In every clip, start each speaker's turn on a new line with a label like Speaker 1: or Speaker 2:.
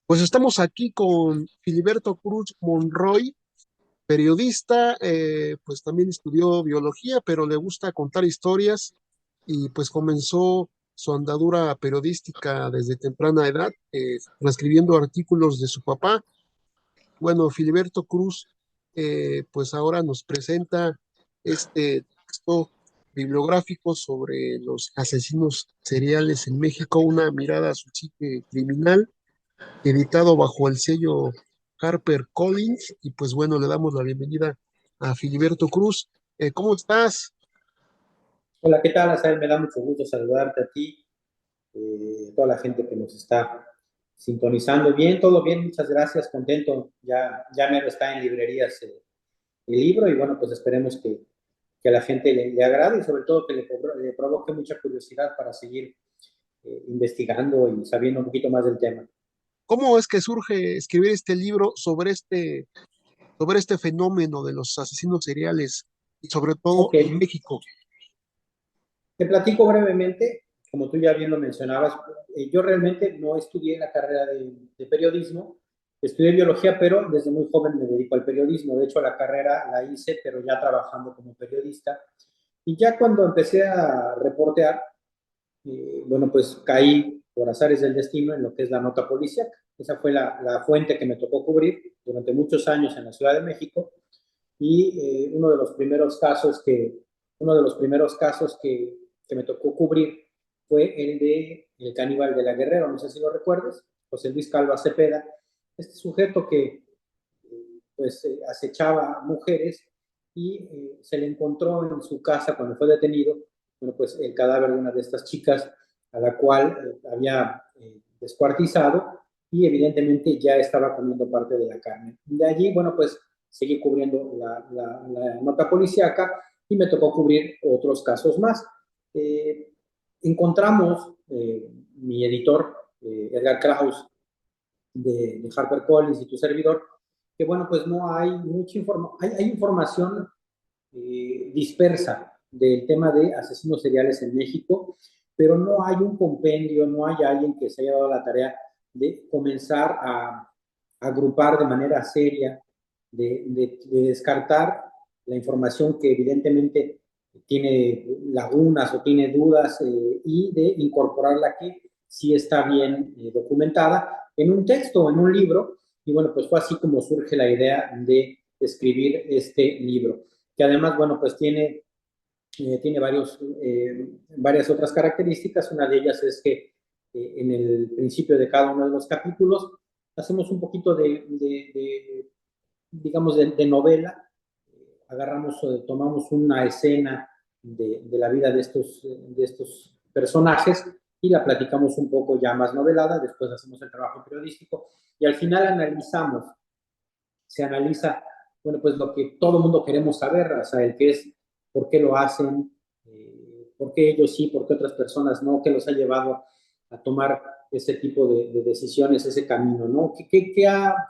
Speaker 1: Pues estamos aquí con Filiberto Cruz Monroy, periodista, pues también estudió biología, pero le gusta contar historias y pues comenzó su andadura periodística desde temprana edad, transcribiendo artículos de su papá. Bueno, Filiberto Cruz, pues ahora nos presenta este texto bibliográfico sobre los asesinos seriales en México, una mirada a su psique criminal editado bajo el sello HarperCollins. Y pues bueno, le damos la bienvenida a Filiberto Cruz. ¿Cómo estás?
Speaker 2: Hola, ¿qué tal, Asael? Me da mucho gusto saludarte a ti, a toda la gente que nos está sintonizando. Bien, todo bien, muchas gracias, contento. Ya mero está en librerías el libro y bueno, pues esperemos que a la gente le agrade y sobre todo que le provoque mucha curiosidad para seguir investigando y sabiendo un poquito más del tema.
Speaker 1: ¿Cómo es que surge escribir este libro sobre este fenómeno de los asesinos seriales y sobre todo
Speaker 2: Ok,
Speaker 1: en México?
Speaker 2: te platico brevemente, como tú ya bien lo mencionabas, yo realmente no estudié la carrera de periodismo, estudié biología, pero desde muy joven me dedico al periodismo. De hecho, la carrera la hice, pero ya trabajando como periodista. Y ya cuando empecé a reportear, bueno, pues caí por azares del destino en lo que es la nota policíaca. Esa fue la fuente que me tocó cubrir durante muchos años en la Ciudad de México y uno de los primeros casos que me tocó cubrir fue el de el caníbal de la Guerrero, no sé si lo recuerdas, José Luis Calva Cepeda, este sujeto que acechaba mujeres y se le encontró en su casa cuando fue detenido, bueno, pues el cadáver de una de estas chicas a la cual había descuartizado y evidentemente ya estaba comiendo parte de la carne. De allí, bueno, pues seguí cubriendo la nota policíaca y me tocó cubrir otros casos más. Eh, encontramos mi editor, Edgar Kraus, de HarperCollins y tu servidor, que bueno, pues no hay mucha información, hay información dispersa del tema de asesinos seriales en México, pero no hay un compendio, no hay alguien que se haya dado la tarea de comenzar a agrupar de manera seria, de descartar la información que evidentemente tiene lagunas o tiene dudas y de incorporarla que sí está bien documentada en un texto o en un libro. Y bueno, pues fue así como surge la idea de escribir este libro, que además, bueno, pues tiene varias otras características. Una de ellas es que en el principio de cada uno de los capítulos hacemos un poquito digamos, de novela. Agarramos, tomamos una escena de la vida de estos personajes y la platicamos un poco ya más novelada, después hacemos el trabajo periodístico y al final se analiza, bueno, pues lo que todo el mundo queremos saber, o sea, el que es, por qué lo hacen, por qué ellos sí, por qué otras personas no, qué los ha llevado a tomar ese tipo de decisiones, ese camino, ¿no? ¿Qué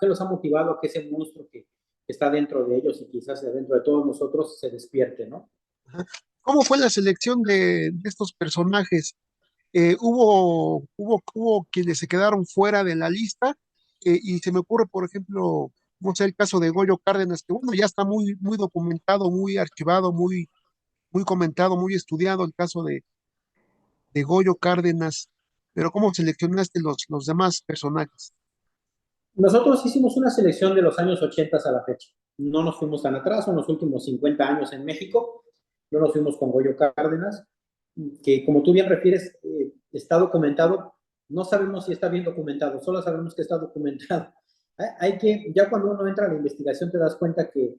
Speaker 2: los ha motivado a que ese monstruo que está dentro de ellos y quizás dentro de todos nosotros se despierte, ¿no?
Speaker 1: ¿Cómo fue la selección de estos personajes? Hubo quienes se quedaron fuera de la lista, y se me ocurre, por ejemplo, no sé, el caso de Goyo Cárdenas, que bueno, ya está muy documentado, muy archivado, muy comentado, muy estudiado el caso de Goyo Cárdenas, pero ¿cómo seleccionaste los demás personajes?
Speaker 2: Nosotros hicimos una selección de los años 80 a la fecha. No nos fuimos tan atrás, son los últimos 50 años en México. No nos fuimos con Goyo Cárdenas, que como tú bien refieres, está documentado. No sabemos si está bien documentado, solo sabemos que está documentado. Ya cuando uno entra a la investigación te das cuenta que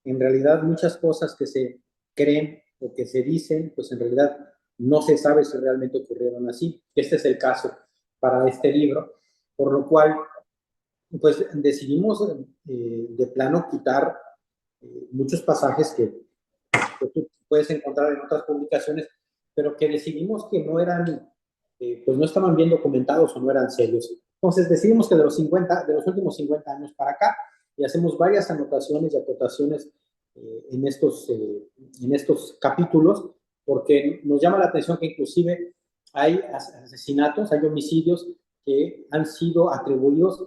Speaker 2: en realidad muchas cosas que se creen o que se dicen, pues en realidad no se sabe si realmente ocurrieron así. Este es el caso para este libro, por lo cual pues decidimos de plano quitar muchos pasajes que tú puedes encontrar en otras publicaciones, pero que decidimos que no eran, pues no estaban bien documentados o no eran serios. Entonces decidimos que de los últimos 50 años para acá, y hacemos varias anotaciones y acotaciones en estos capítulos, porque nos llama la atención que inclusive hay asesinatos, hay homicidios que han sido atribuidos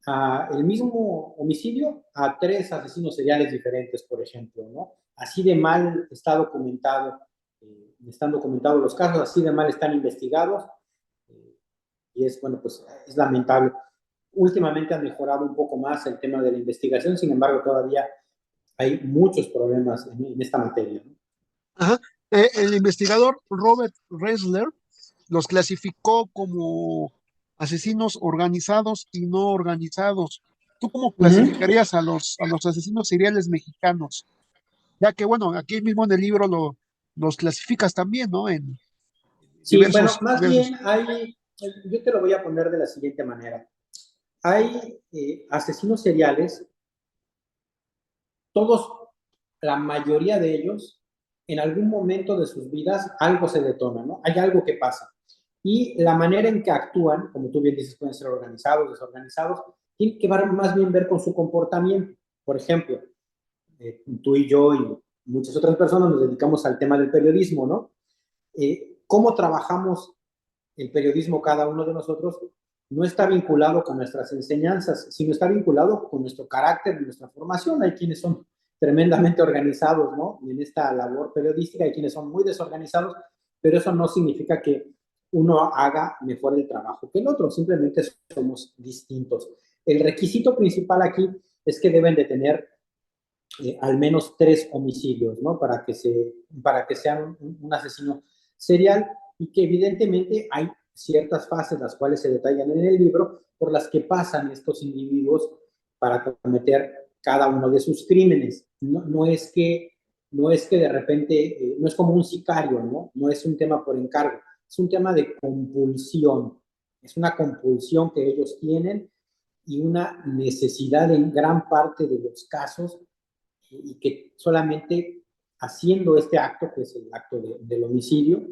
Speaker 2: a el mismo homicidio a 3 asesinos seriales diferentes, por ejemplo, ¿no? Así de mal está documentado, están documentados los casos, así de mal están investigados, y es, bueno, pues es lamentable. Últimamente han mejorado un poco más el tema de la investigación, sin embargo, todavía hay muchos problemas en esta materia, ¿no?
Speaker 1: Ajá. El investigador Robert Ressler los clasificó como asesinos organizados y no organizados. ¿Tú cómo
Speaker 2: Uh -huh.
Speaker 1: clasificarías a los asesinos seriales mexicanos? Ya que, bueno, aquí mismo en el libro los clasificas también, ¿no? En
Speaker 2: Sí, bueno, más
Speaker 1: diversos.
Speaker 2: bien hay, yo te lo voy a poner de la siguiente manera. Hay asesinos seriales, todos, la mayoría de ellos, en algún momento de sus vidas algo se detona, ¿no? Hay algo que pasa. Y la manera en que actúan, como tú bien dices, pueden ser organizados, desorganizados, tiene que más bien ver con su comportamiento. Por ejemplo, tú y yo y muchas otras personas nos dedicamos al tema del periodismo, ¿no? ¿Cómo trabajamos el periodismo cada uno de nosotros? No está vinculado con nuestras enseñanzas, sino está vinculado con nuestro carácter y nuestra formación. Hay quienes son tremendamente organizados, ¿no? En esta labor periodística, hay quienes son muy desorganizados, pero eso no significa que uno haga mejor el trabajo que el otro, simplemente somos distintos. El requisito principal aquí es que deben de tener al menos 3 homicidios, ¿no? Para que sean un asesino serial, y que evidentemente hay ciertas fases, las cuales se detallan en el libro, por las que pasan estos individuos para cometer cada uno de sus crímenes. No es que de repente, no es como un sicario, ¿no? No es un tema por encargo, es un tema de compulsión. Es una compulsión que ellos tienen y una necesidad en gran parte de los casos, y que solamente haciendo este acto, que es el acto del homicidio,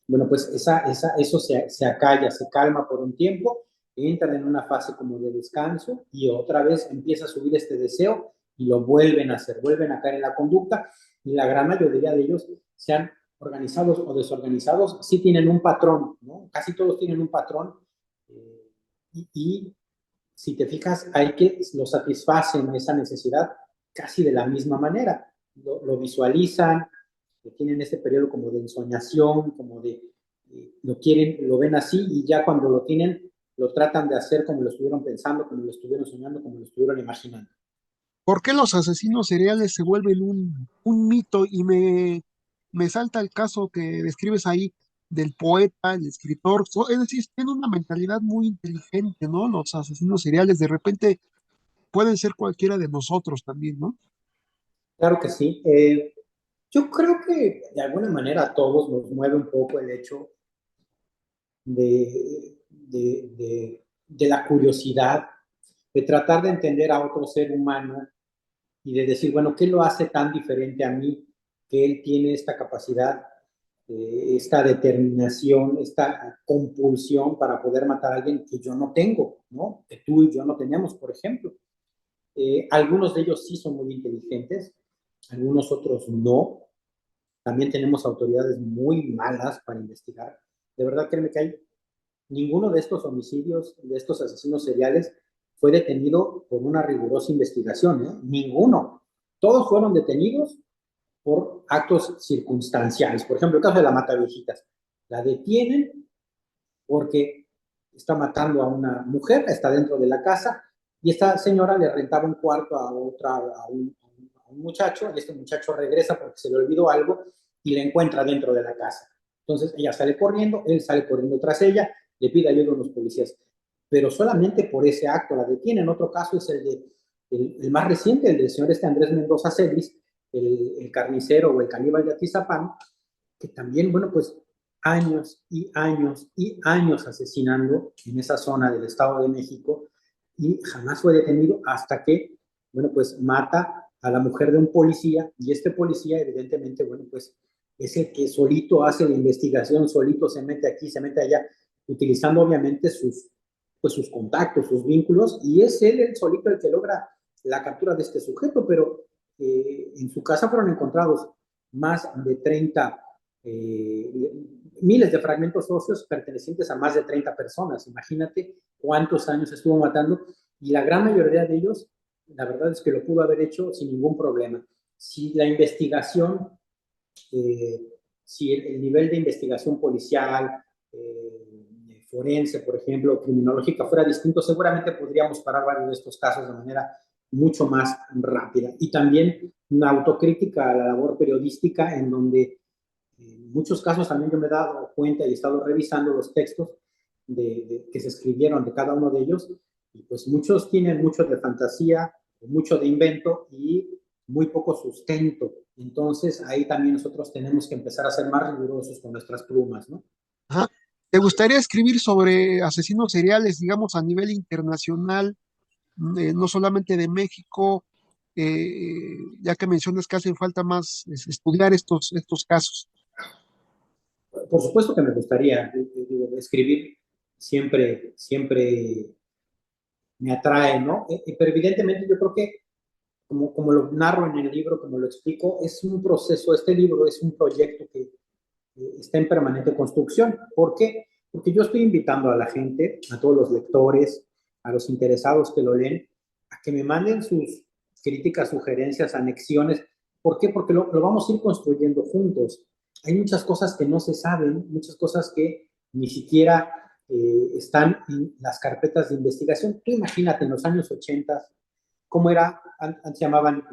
Speaker 2: bueno, pues eso se acalla, se calma por un tiempo, entran en una fase como de descanso y otra vez empieza a subir este deseo y lo vuelven a hacer, vuelven a caer en la conducta, y la gran mayoría de ellos, sean organizados o desorganizados, sí tienen un patrón, ¿no? Casi todos tienen un patrón, y si te fijas, hay que lo satisfacen esa necesidad casi de la misma manera. Lo visualizan, tienen este periodo como de ensoñación, como de lo quieren, lo ven así, y ya cuando lo tienen, lo tratan de hacer como lo estuvieron pensando, como lo estuvieron soñando, como lo estuvieron imaginando.
Speaker 1: ¿Por qué los asesinos seriales se vuelven un mito? Y me salta el caso que describes ahí del poeta, el escritor. Es decir, tienen una mentalidad muy inteligente, ¿no? Los asesinos seriales de repente pueden ser cualquiera de nosotros también, ¿no?
Speaker 2: Claro que sí. Yo creo que de alguna manera a todos nos mueve un poco el hecho de la curiosidad, de tratar de entender a otro ser humano y de decir, bueno, ¿qué lo hace tan diferente a mí? Que él tiene esta capacidad, esta determinación, esta compulsión para poder matar a alguien que yo no tengo, ¿no? Que tú y yo no tenemos, por ejemplo. Algunos de ellos sí son muy inteligentes, algunos otros no. También tenemos autoridades muy malas para investigar. De verdad, créeme que hay ninguno de estos homicidios, de estos asesinos seriales, fue detenido por una rigurosa investigación, ¿eh? Ninguno. Todos fueron detenidos por actos circunstanciales. Por ejemplo, el caso de la Mataviejitas. La detienen porque está matando a una mujer, está dentro de la casa, y esta señora le rentaba un cuarto a un muchacho, y este muchacho regresa porque se le olvidó algo y la encuentra dentro de la casa. Entonces ella sale corriendo, él sale corriendo tras ella, le pide ayuda a los policías, pero solamente por ese acto la detienen. Otro caso es el más reciente, el del señor Andrés Mendoza Celis, el carnicero o el caníbal de Atizapán, que también, bueno, pues años y años y años asesinando en esa zona del Estado de México, y jamás fue detenido hasta que, bueno, pues mata a la mujer de un policía, y este policía evidentemente, bueno, pues es el que solito hace la investigación, solito se mete aquí, se mete allá, utilizando obviamente pues sus contactos, sus vínculos, y es él el solito el que logra la captura de este sujeto. Pero en su casa fueron encontrados más de 30 miles de fragmentos óseos pertenecientes a más de 30 personas. Imagínate cuántos años estuvo matando, y la gran mayoría de ellos, la verdad es que lo pudo haber hecho sin ningún problema. Si la investigación, eh, si el nivel de investigación policial, forense, por ejemplo, criminológica fuera distinto, seguramente podríamos parar varios de estos casos de manera mucho más rápida. Y también una autocrítica a la labor periodística, en donde en muchos casos también yo me he dado cuenta y he estado revisando los textos que se escribieron de cada uno de ellos, y pues muchos tienen mucho de fantasía, mucho de invento y muy poco sustento. Entonces ahí también nosotros tenemos que empezar a ser más rigurosos con nuestras plumas, ¿no?
Speaker 1: Ajá. ¿Te gustaría escribir sobre asesinos seriales, digamos, a nivel internacional, no solamente de México, ya que mencionas que hace falta más estudiar estos casos?
Speaker 2: Por supuesto que me gustaría, escribir siempre, siempre me atrae, ¿no? Pero evidentemente yo creo que, como lo narro en el libro, como lo explico, es un proceso, este libro es un proyecto que está en permanente construcción. ¿Por qué? Porque yo estoy invitando a la gente, a todos los lectores, a los interesados que lo leen, a que me manden sus críticas, sugerencias, anexiones. ¿Por qué? Porque lo vamos a ir construyendo juntos. Hay muchas cosas que no se saben, muchas cosas que ni siquiera están en las carpetas de investigación. Tú imagínate en los años 80, cómo era, antes llamaban,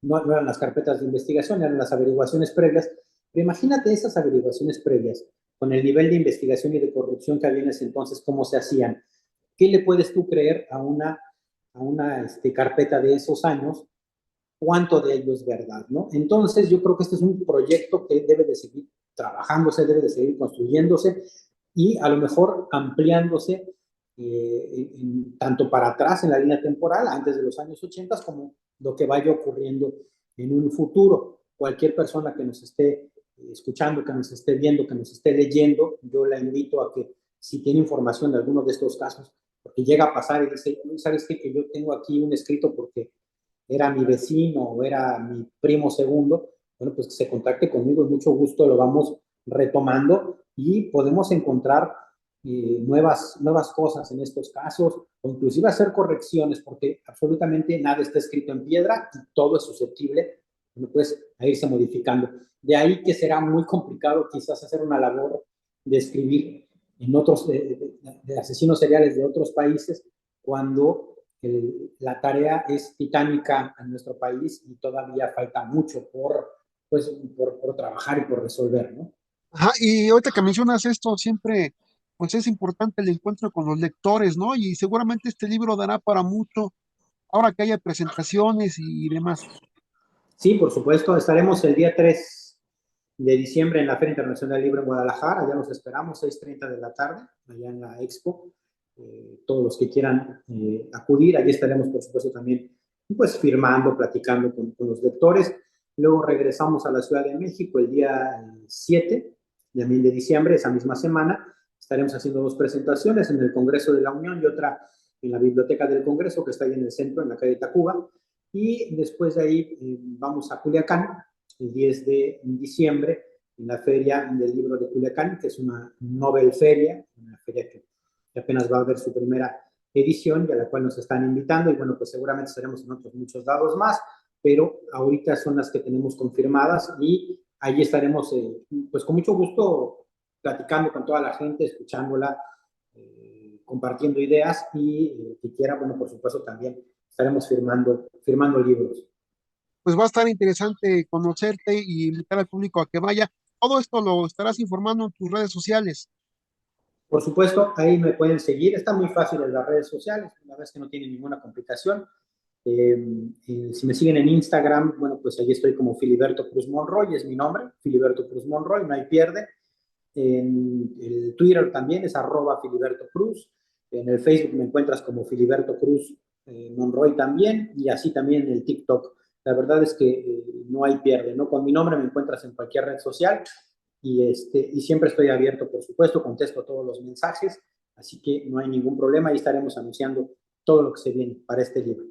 Speaker 2: no eran las carpetas de investigación, eran las averiguaciones previas, pero imagínate esas averiguaciones previas, con el nivel de investigación y de corrupción que había en ese entonces, cómo se hacían. ¿Qué le puedes tú creer a una carpeta de esos años? ¿Cuánto de ello es verdad, no? Entonces yo creo que este es un proyecto que debe de seguir trabajándose, debe de seguir construyéndose, y a lo mejor ampliándose, tanto para atrás en la línea temporal, antes de los años 80, como lo que vaya ocurriendo en un futuro. Cualquier persona que nos esté escuchando, que nos esté viendo, que nos esté leyendo, yo la invito a que, si tiene información de alguno de estos casos, porque llega a pasar y dice, ¿sabes qué? Que yo tengo aquí un escrito porque era mi vecino o era mi primo segundo, bueno, pues que se contacte conmigo y mucho gusto lo vamos retomando, y podemos encontrar nuevas cosas en estos casos, o inclusive hacer correcciones, porque absolutamente nada está escrito en piedra y todo es susceptible, bueno, pues, a irse modificando. De ahí que será muy complicado quizás hacer una labor de escribir en otros, de asesinos seriales de otros países, cuando la tarea es titánica en nuestro país y todavía falta mucho por trabajar y por resolver, ¿no?
Speaker 1: Ajá, y ahorita que mencionas esto, siempre, pues es importante el encuentro con los lectores, ¿no? Y seguramente este libro dará para mucho, ahora que haya presentaciones y demás.
Speaker 2: Sí, por supuesto, estaremos el día 3 de diciembre en la Feria Internacional del Libro en Guadalajara. Allá nos esperamos, 6:30 de la tarde, allá en la Expo. Todos los que quieran acudir, allí estaremos, por supuesto, también pues firmando, platicando con los lectores. Luego regresamos a la Ciudad de México el día 7 de diciembre, esa misma semana. Estaremos haciendo 2 presentaciones, en el Congreso de la Unión y otra en la Biblioteca del Congreso, que está ahí en el centro, en la calle Tacuba. Y después de ahí vamos a Culiacán el 10 de diciembre, en la Feria del Libro de Culiacán, que es una Nobel Feria, una feria que apenas va a ver su primera edición y a la cual nos están invitando. Y bueno, pues seguramente estaremos en otros muchos lados más, pero ahorita son las que tenemos confirmadas, y allí estaremos pues con mucho gusto platicando con toda la gente, escuchándola, compartiendo ideas, y que quiera, bueno, por supuesto también estaremos firmando libros.
Speaker 1: Pues va a estar interesante conocerte y invitar al público a que vaya. Todo esto lo estarás informando en tus redes sociales.
Speaker 2: Por supuesto, ahí me pueden seguir. Está muy fácil en las redes sociales, la verdad es que no tiene ninguna complicación. Si me siguen en Instagram, bueno, pues ahí estoy como Filiberto Cruz Monroy, es mi nombre, Filiberto Cruz Monroy, no hay pierde. En el Twitter también es @Filiberto Cruz. En el Facebook me encuentras como Filiberto Cruz Monroy también, y así también en el TikTok. La verdad es que no hay pierde, ¿no? Con mi nombre me encuentras en cualquier red social, y siempre estoy abierto, por supuesto, contesto todos los mensajes, así que no hay ningún problema y estaremos anunciando todo lo que se viene para este libro.